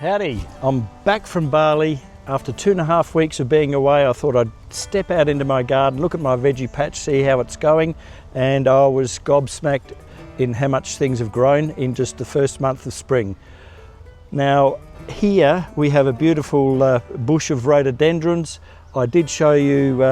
Howdy, I'm back from Bali. After 2.5 weeks of being away, I thought I'd step out into my garden, look at my veggie patch, see how it's going, and I was gobsmacked in how much things have grown in just the first month of spring. Now here we have a beautiful bush of rhododendrons. I did show you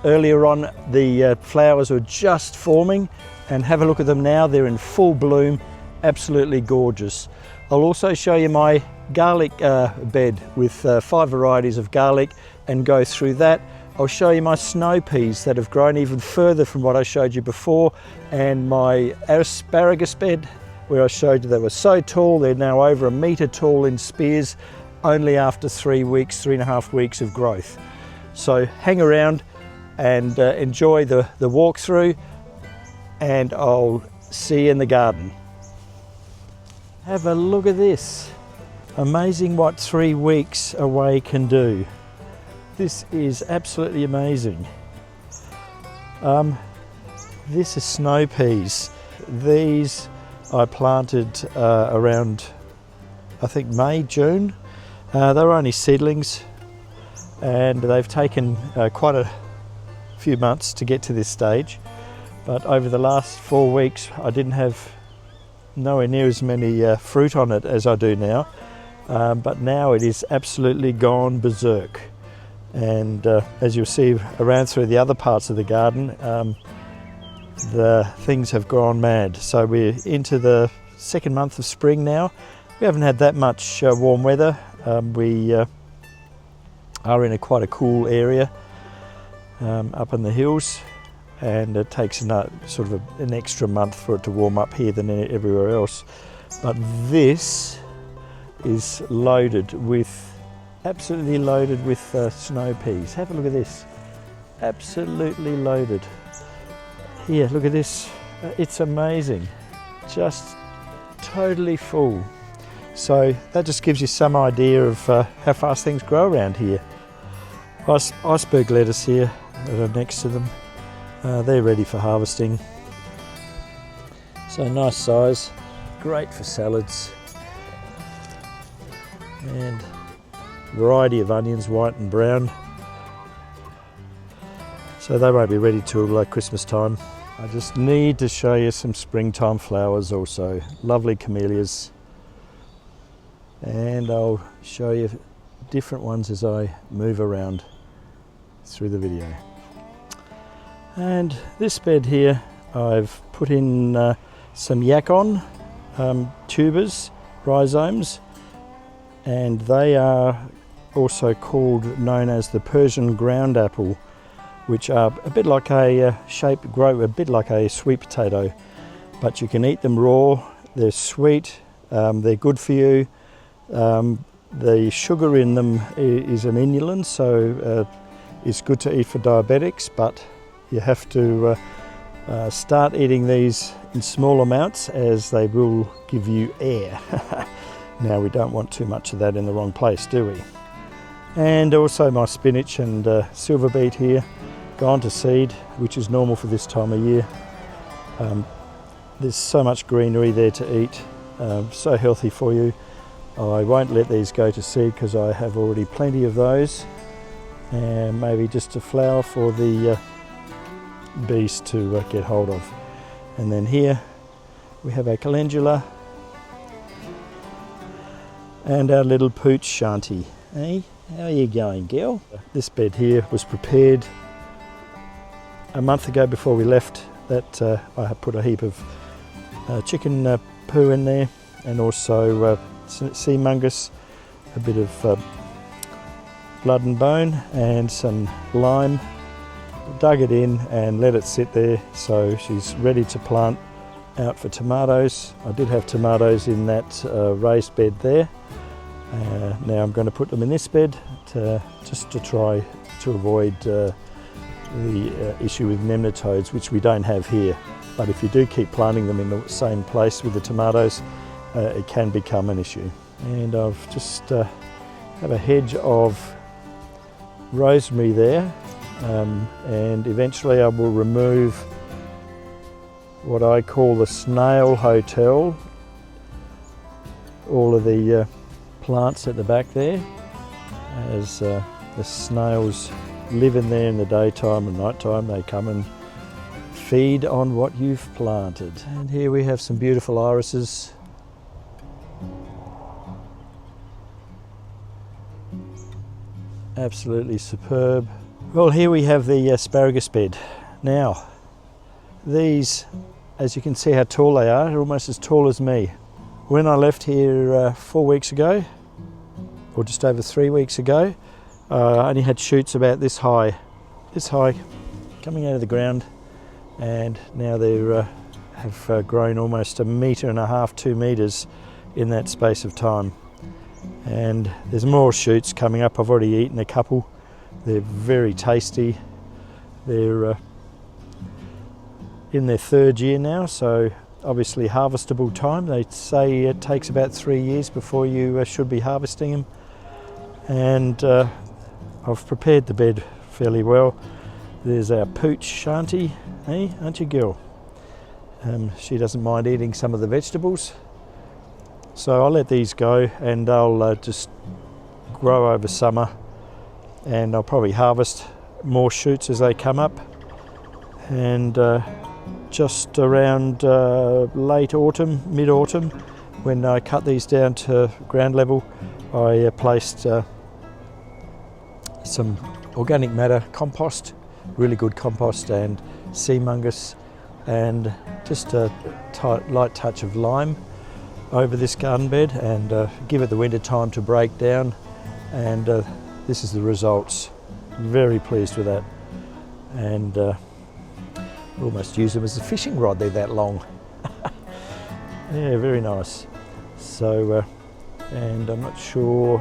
earlier on the flowers were just forming, and have a look at them now. They're in full bloom, absolutely gorgeous. I'll also show you my garlic bed with 5 varieties of garlic and go through that. I'll show you my snow peas that have grown even further from what I showed you before, and my asparagus bed where I showed you they were so tall. They're now over 1 metre tall in spears, only after 3.5 weeks of growth. So hang around and enjoy the walkthrough, and I'll see you in the garden. Have a look at this. Amazing what 3 weeks away can do. This is absolutely amazing. This is snow peas. These I planted around, I think, May, June. They were only seedlings, and they've taken quite a few months to get to this stage. But over the last 4 weeks, I didn't have nowhere near as many fruit on it as I do now. But now it is absolutely gone berserk. And as you'll see around through the other parts of the garden, the things have gone mad. So we're into the 2nd month of spring now. We haven't had that much warm weather. We are in quite a cool area up in the hills, and it takes sort of an extra month for it to warm up here than everywhere else. But this is loaded with, absolutely loaded with snow peas. Have a look at this, absolutely loaded. Here, look at this, it's amazing, just totally full. So that just gives you some idea of how fast things grow around here. Iceberg lettuce here that are next to them. They're ready for harvesting. So nice size, great for salads. And variety of onions, white and brown. So they won't be ready till Christmas time. I just need to show you some springtime flowers also. Lovely camellias. And I'll show you different ones as I move around through the video. And this bed here, I've put in some yacon tubers, rhizomes, and they are also known as the Persian ground apple, which are a bit like grow a bit like a sweet potato, but you can eat them raw. They're sweet, they're good for you. The sugar in them is an inulin, so it's good to eat for diabetics, but you have to start eating these in small amounts, as they will give you air. Now, we don't want too much of that in the wrong place, do we? And also my spinach and silver beet here, gone to seed, which is normal for this time of year. There's so much greenery there to eat, so healthy for you. I won't let these go to seed because I have already plenty of those, and maybe just a flower for the bees to get hold of. And then here we have our calendula and our little pooch shanty. Hey, how are you going, girl? This bed here was prepared a month ago before we left. That I have put a heap of chicken poo in there, and also sea mungus, a bit of blood and bone, and some lime. Dug it in and let it sit there, so she's ready to plant out for tomatoes. I did have tomatoes in that raised bed there. Now I'm going to put them in this bed just to try to avoid the issue with nematodes, which we don't have here. But if you do keep planting them in the same place with the tomatoes, it can become an issue. And I've just have a hedge of rosemary there, and eventually I will remove what I call the snail hotel, all of the plants at the back there, as the snails live in there in the daytime and nighttime. They come and feed on what you've planted. And here we have some beautiful irises. Absolutely superb. Well, here we have the asparagus bed. Now, these, as you can see how tall they are, they're almost as tall as me. When I left here 4 weeks ago, or just over 3 weeks ago, I only had shoots about this high, coming out of the ground, and now they have grown almost 1.5 meters, 2 meters in that space of time. And there's more shoots coming up. I've already eaten a couple. They're very tasty. They're in their 3rd year now, so obviously harvestable time. They say it takes about 3 years before you should be harvesting them. And I've prepared the bed fairly well. There's our pooch Shanti, hey, aren't you, girl? She doesn't mind eating some of the vegetables. So I'll let these go, and they'll just grow over summer, and I'll probably harvest more shoots as they come up. And just around late autumn, mid-autumn, when I cut these down to ground level, I placed some organic matter compost, really good compost, and sea mungus, and just a light touch of lime over this garden bed, and give it the winter time to break down. And this is the results. Very pleased with that. And almost use them as a fishing rod. They're that long. Yeah, very nice. So, and I'm not sure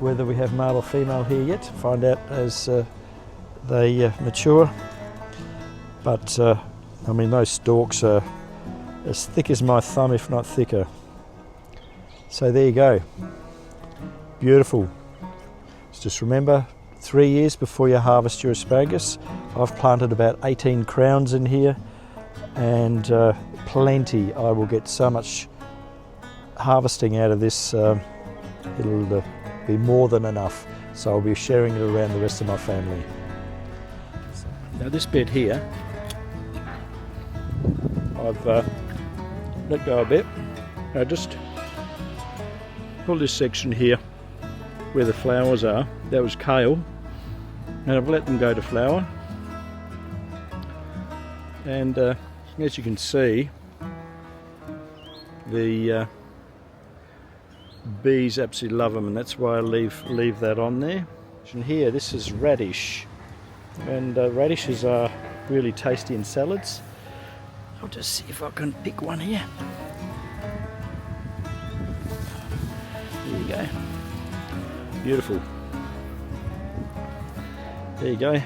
whether we have male or female here yet. Find out as they mature. But I mean, those stalks are as thick as my thumb, if not thicker. So there you go. Beautiful. Just remember, 3 years before you harvest your asparagus. I've planted about 18 crowns in here, and plenty. I will get so much harvesting out of this. It'll be more than enough. So I'll be sharing it around the rest of my family. Now this bed here, I've let go a bit. I just pull this section here where the flowers are. That was kale, and I've let them go to flower. And as you can see, the bees absolutely love them, and that's why I leave that on there. And here, this is radish, and radishes are really tasty in salads. I'll just see if I can pick one here. There you go. Beautiful. There you go.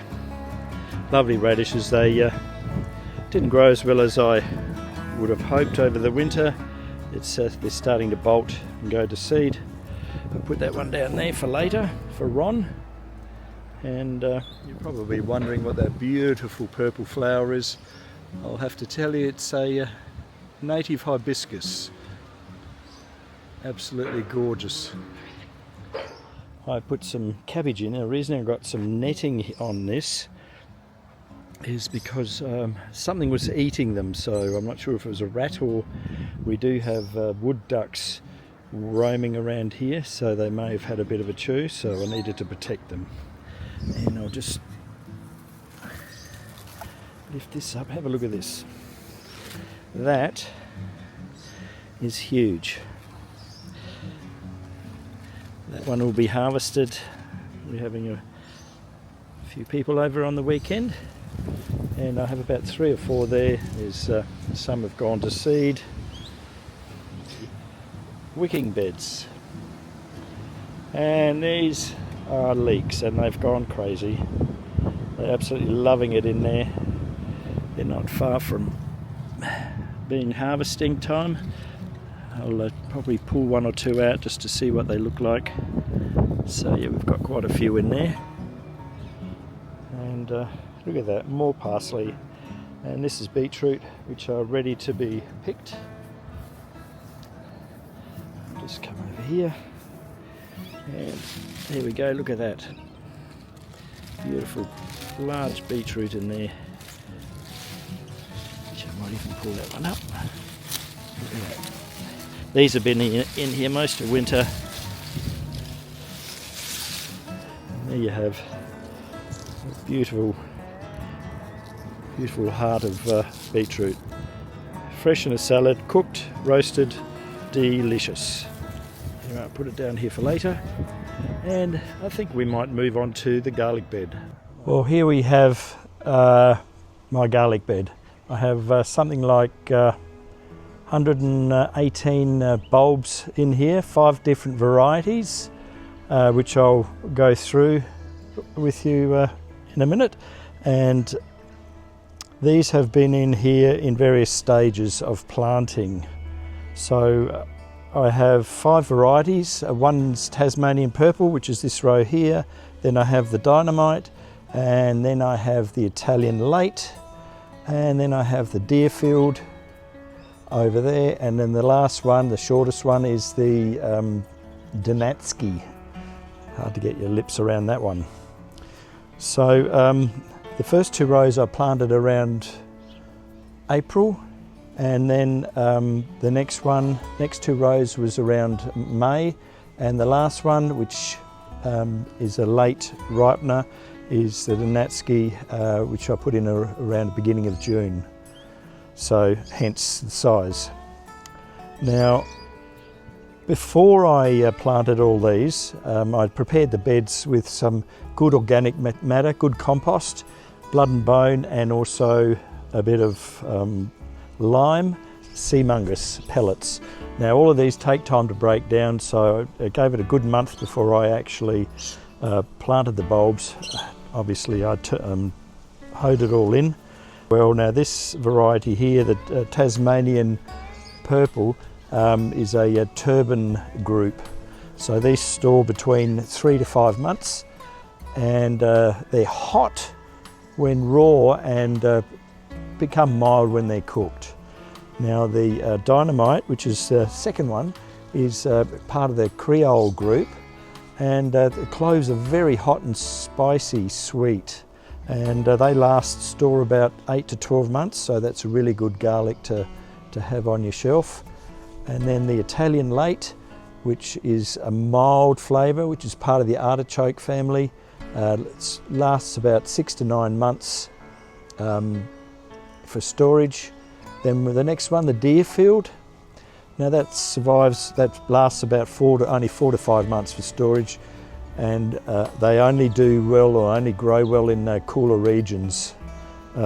Lovely radishes. They didn't grow as well as I would have hoped over the winter. They're starting to bolt and go to seed. I'll put that one down there for later, for Ron. And you're probably wondering what that beautiful purple flower is. I'll have to tell you, it's a native hibiscus. Absolutely gorgeous. I put some cabbage in. The reason I got some netting on this is because something was eating them, so I'm not sure if it was a rat, or we do have wood ducks roaming around here, so they may have had a bit of a chew, so I needed to protect them. And I'll just lift this up. Have a look at this. That is huge. That one will be harvested. We're having a few people over on the weekend, and I have about 3 or 4 there. There's some have gone to seed. Wicking beds, and these are leeks, and they've gone crazy. They're absolutely loving it in there. They're not far from being harvesting time. I'll probably pull 1 or 2 out just to see what they look like. So yeah, we've got quite a few in there. And look at that, more parsley. And this is beetroot, which are ready to be picked. I'll just come over here. And there we go, look at that. Beautiful large beetroot in there. Which I might even pull that one up. Look at that. These have been in here most of winter. And there you have a beautiful heart of beetroot. Fresh in a salad, cooked, roasted, delicious. Anyway, I'll put it down here for later. And I think we might move on to the garlic bed. Well, here we have my garlic bed. I have something like 118 bulbs in here, 5 different varieties, which I'll go through with you in a minute. And these have been in here in various stages of planting. So I have 5 varieties. One's Tasmanian purple, which is this row here. Then I have the dynamite, and then I have the Italian late, and then I have the Deerfield over there, and then the last one, the shortest one, is the Donatsky. Hard to get your lips around that one. So the first 2 rows I planted around April, and then the next 2 rows was around May, and the last one, which is a late ripener, is the Donatsky, which I put in around the beginning of June. So hence the size. Now, before I planted all these, I prepared the beds with some good organic matter, good compost, blood and bone, and also a bit of lime, sea mungus pellets. Now all of these take time to break down, so I gave it a good month before I actually planted the bulbs. Obviously I hoed it all in. Well, now this variety here, the Tasmanian purple, is a turban group. So these store between 3 to 5 months, and they're hot when raw and become mild when they're cooked. Now the dynamite, which is the second one, is part of the Creole group, and the cloves are very hot and spicy sweet, and they store about 8 to 12 months, so that's a really good garlic to have on your shelf. And then the Italian late, which is a mild flavour, which is part of the artichoke family. It lasts about 6 to 9 months for storage. Then the next one, the Deerfield. Now that lasts about only 4 to 5 months for storage, and they only do well, or only grow well, in cooler regions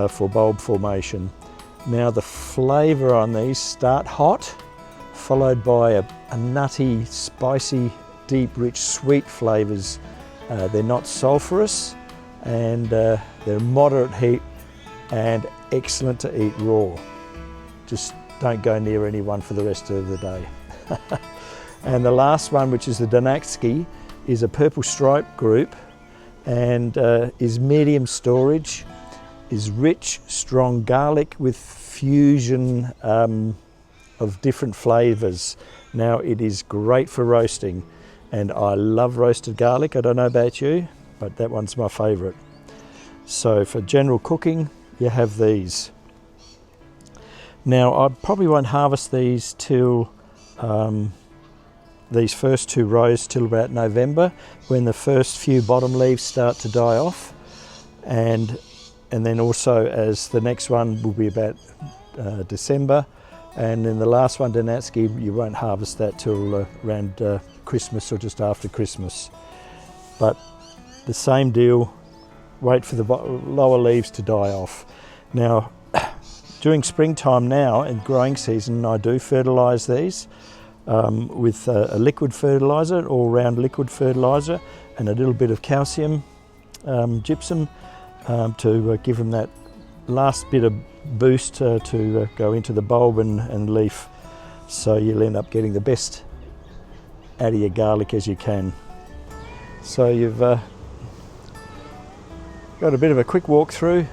for bulb formation. Now the flavour on these start hot, followed by a nutty, spicy, deep, rich, sweet flavours. They're not sulphurous, and they're moderate heat and excellent to eat raw. Just don't go near anyone for the rest of the day. And the last one, which is the Donatsky, is a purple stripe group, and is medium storage, is rich, strong garlic with fusion of different flavours. Now it is great for roasting, and I love roasted garlic. I don't know about you, but that one's my favourite. So for general cooking, you have these. Now I probably won't harvest these till these first 2 rows till about November, when the first few bottom leaves start to die off, and then also as the next one will be about December, and then the last one, Donatsky, you won't harvest that till around Christmas or just after Christmas. But the same deal, wait for the lower leaves to die off. Now during springtime now and growing season, I do fertilise these with a liquid fertiliser, all-round liquid fertiliser, and a little bit of calcium gypsum to give them that last bit of boost to go into the bulb and leaf, so you'll end up getting the best out of your garlic as you can. So you've got a bit of a quick walk through,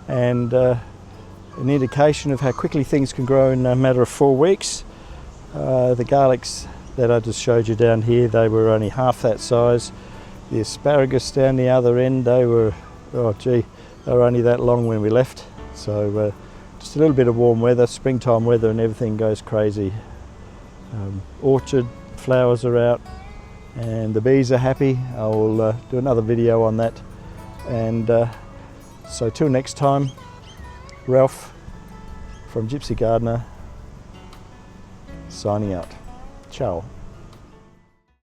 and an indication of how quickly things can grow in a matter of 4 weeks. The garlic's that I just showed you down here, they were only half that size. The asparagus down the other end, they were, oh gee, they were only that long when we left. So just a little bit of warm weather, springtime weather, and everything goes crazy. Orchard flowers are out and the bees are happy. I will do another video on that. And so till next time, Ralph from Gypsy Gardener signing out. Ciao.